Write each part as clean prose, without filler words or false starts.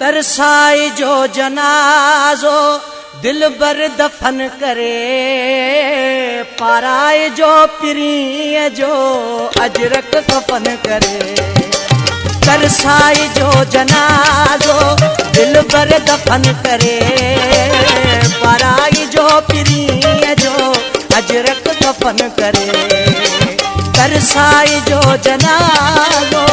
तरसाई जो जनाजो दिल बर दफन करे, पाराए जो पिरी जो अजरक कफन करे। तरसाई जो जनाजो दिल बर दफन करे, पाराई जो पिरी जो अजरक कफन करे। तरसाई जो जनाजो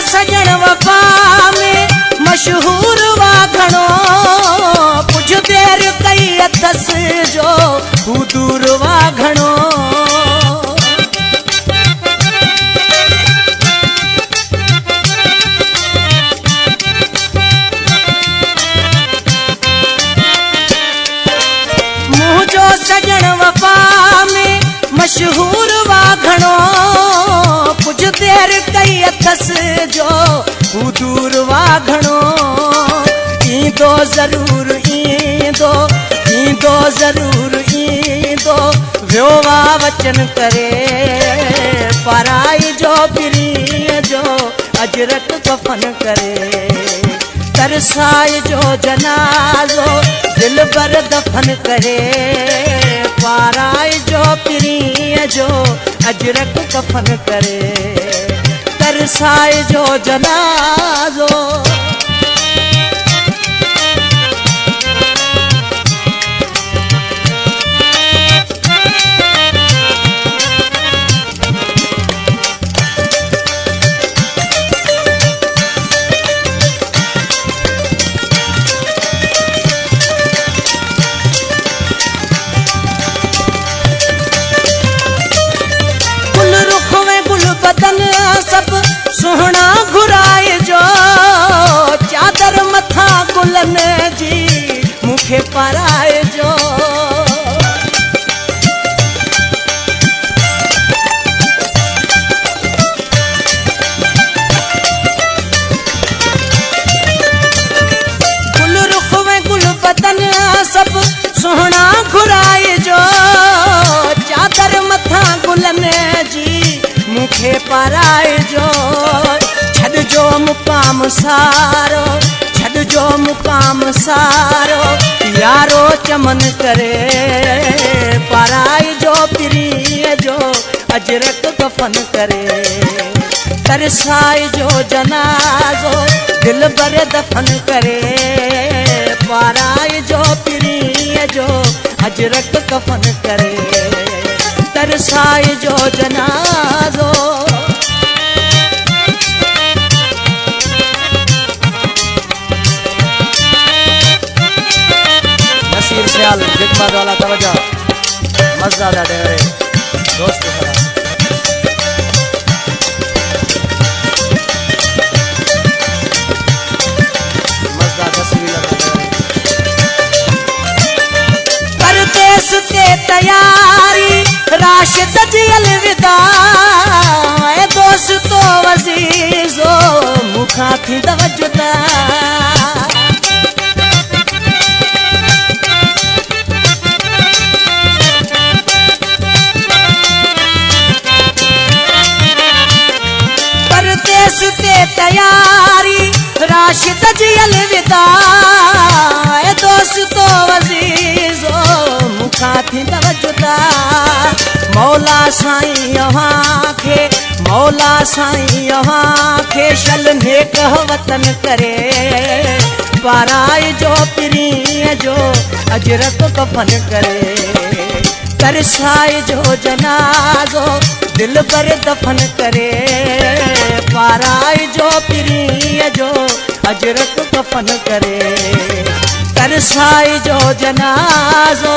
सजन वफा में मशहूर वा घणो, कुछ देर कई अथस जो हू दूर वा घणो। मुझो सजन वफा में मशहूर वा घणो, कुछ देर कई अथस जो हू दूर वा घणो। ईंदो ज़रूर ईंदो, ईंदो ज़रूर ईंदो, वियो वा वचन करे, पाराई जो पिरी जो अजरक कफन करे। तरसाई जो जनाजो दिल बर दफन करे, पाराई जो पिरी जो अजरक कफन करे। तरसाई जो जनाजो बदन सब सुहना घुराए जो, चादर मथा गुलन जी मुखे पराए जो। गुल रुख में गुल बदन सब सुहना घुराए जो, चादर मथा गुलन जी मुखे पराए जो। छड़ जो मुकाम सारो, छड़ जो मुकाम सारो, यारो चमन करे, पराई जो पिरी जो अजरक कफन करे। तरसाई जो जनाजो दिल बर दफन करे, पराई जो पिरी जो अजरक कफन करे। तरसाई जो जनाजो नसीर ख्याल जिकमा वाला तवज्जो मज़ा डेरे दोस्त मज़ा तस्वीर परदेस के तैयारी राशिद जी अलविदा, दोस्तो वज़ीज़ो मुखा थी जुदा। परदेस के तैयारी राशिद जी अलविदा, दोस्तो वज़ीज़ो मुखा थी जुदा। मौला साईं यहाँ खे, मौला साईं यहाँ खे शल नेक वतन करे, पाराई जो पिरी जो अजरक कफन करे। तरसाई जो जनाजो दिल बर दफन करे, पाराई जो पिरी जो अजरक कफन करे। तरसाई जो जनाजो